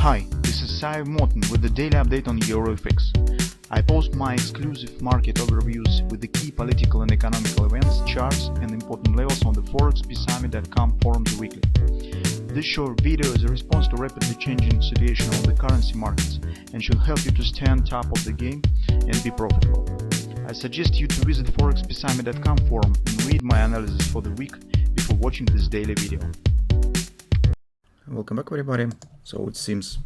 Hi, this is Sive Morten with the daily update on EuroFX. I post my exclusive market overviews with the key political and economical events, charts and important levels on the ForexPeaceArmy.com forums weekly. This short video is a response to rapidly changing situation on the currency markets and should help you to stay on top of the game and be profitable. I suggest you to visit ForexPeaceArmy.com forum and read my analysis for the week before watching this daily video. Welcome back, everybody. So it seems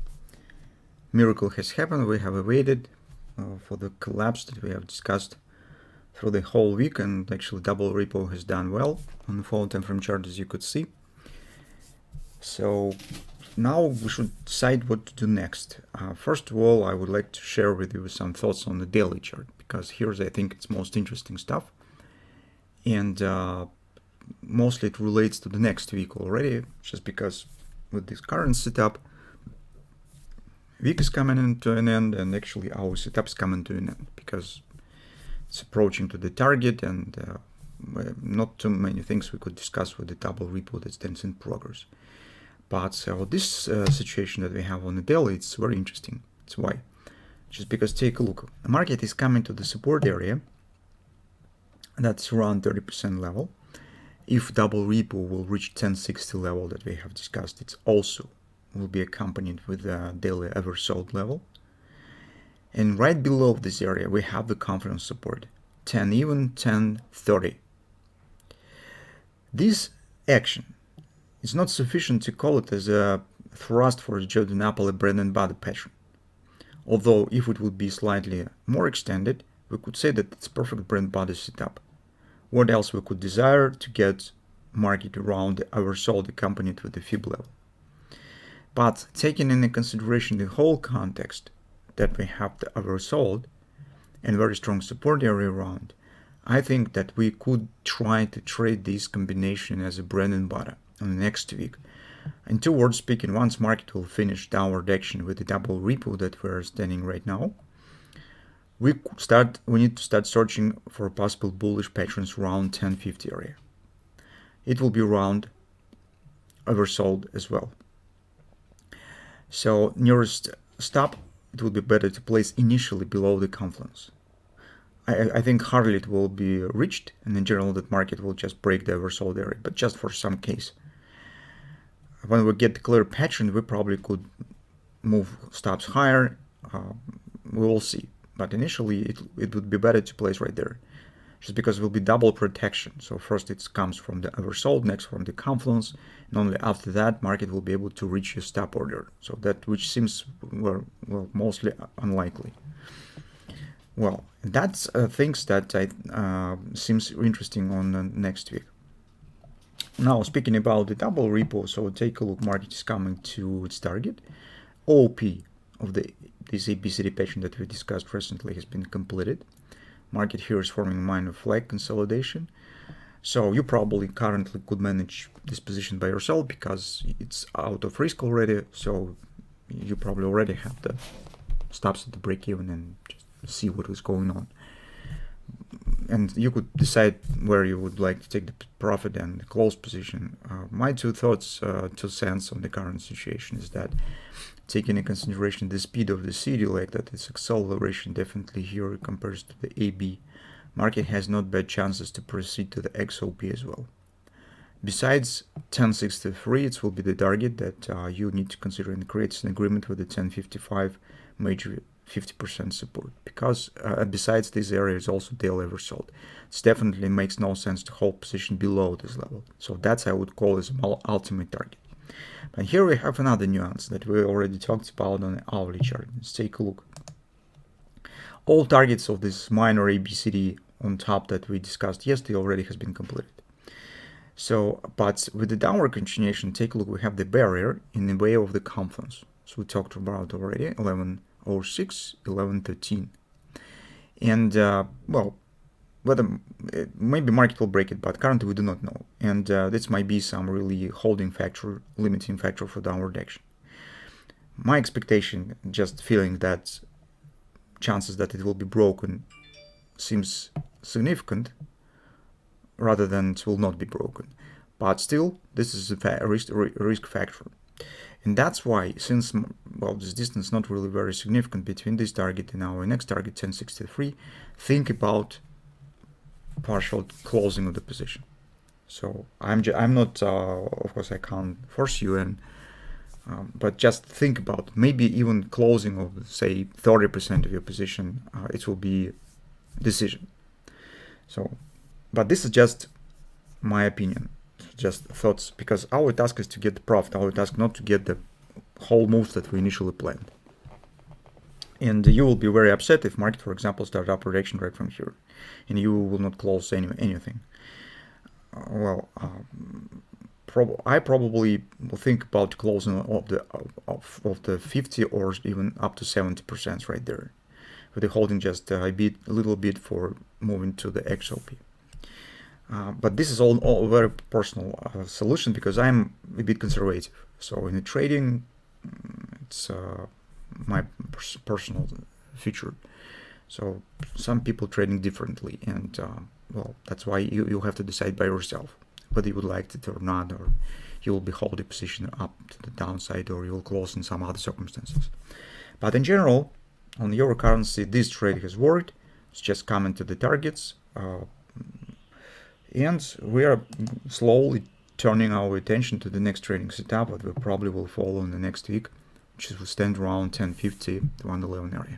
miracle has happened. We have waited for the collapse that we have discussed through the whole week, and actually double repo has done well on the 4 time frame chart, as you could see. So now we should decide what to do next. First of all, I would like to share with you some thoughts on the daily chart, because here's, I think, it's most interesting stuff, and mostly it relates to the next week already, just because with this current setup, week is coming into an end, and actually our setup is coming to an end because it's approaching to the target, and not too many things we could discuss with the double repo that stands in progress. But so this situation that we have on the daily, it's very interesting. It's why? Just because take a look, the market is coming to the support area that's around 30% level. If double repo will reach 1060 level that we have discussed, it also will be accompanied with a daily oversold level. And right below this area, we have the confidence support, 10 even, 1030. This action is not sufficient to call it as a thrust for the Jordan Napoli bread and butter pattern. Although if it would be slightly more extended, we could say that it's perfect bread and butter setup. What else we could desire to get market around the oversold accompanied with the fib level. But taking into consideration the whole context that we have the oversold and very strong support area around, I think that we could try to trade this combination as a bread and butter on the next week. In two words speaking, once market will finish downward action with the double repo that we're standing right now, we need to start searching for possible bullish patterns around 1050 area. It will be around oversold as well. So nearest stop, it will be better to place initially below the confluence. I think hardly it will be reached, and in general that market will just break the oversold area, but just for some case. When we get the clear pattern, we probably could move stops higher. We will see. But initially, it would be better to place right there, just because it will be double protection. So first it comes from the oversold, next from the confluence, and only after that market will be able to reach your stop order. So that, which seems well mostly unlikely. Well, that's things that seems interesting on the next week. Now speaking about the double repo, so take a look. Market is coming to its target. OP of this ABCD pattern that we discussed recently has been completed. Market here is forming minor flag consolidation. So you probably currently could manage this position by yourself because it's out of risk already. So you probably already have the stops at the break even and just see what is going on. And you could decide where you would like to take the profit and the close position. My two cents on the current situation is that, taking into consideration the speed of the CD leg, that its acceleration definitely here compares to the AB, market has not bad chances to proceed to the XOP as well. Besides 1063, it will be the target that you need to consider and create an agreement with the 1055 major 50% support, because besides this area is also daily oversold. It definitely makes no sense to hold position below this level. So that's I would call as an ultimate target. But here we have another nuance that we already talked about on the hourly chart. Let's take a look. All targets of this minor ABCD on top that we discussed yesterday already has been completed. So, but with the downward continuation, take a look, we have the barrier in the way of the confluence. So we talked about already 1106, 1113. And well, whether maybe market will break it, but currently we do not know. And this might be some really holding factor, limiting factor for downward action. My expectation, just feeling that chances that it will be broken seems significant rather than it will not be broken. But still, this is a risk factor. And that's why, since, well, this distance is not really very significant between this target and our next target, 1063, think about partial closing of the position. So I'm not, of course, I can't force you, and but just think about maybe even closing of, say, 30% of your position. It will be decision. So, but this is just my opinion, just thoughts, because our task is to get the profit. Our task not to get the whole moves that we initially planned. And you will be very upset if market, for example, start up reaction right from here, and you will not close anything. I probably will think about closing of the 50 or even up to 70% right there, with the holding just a little bit for moving to the XOP. But this is all very personal solution, because I'm a bit conservative. So in the trading, it's my personal feature. So some people trading differently, and well, that's why you have to decide by yourself whether you would like it or not, or you will be holding position up to the downside, or you will close in some other circumstances. But in general, on euro currency, this trade has worked. It's just coming to the targets, and we are slowly turning our attention to the next trading setup that we probably will follow in the next week, which will stand around 1050 to 111 area.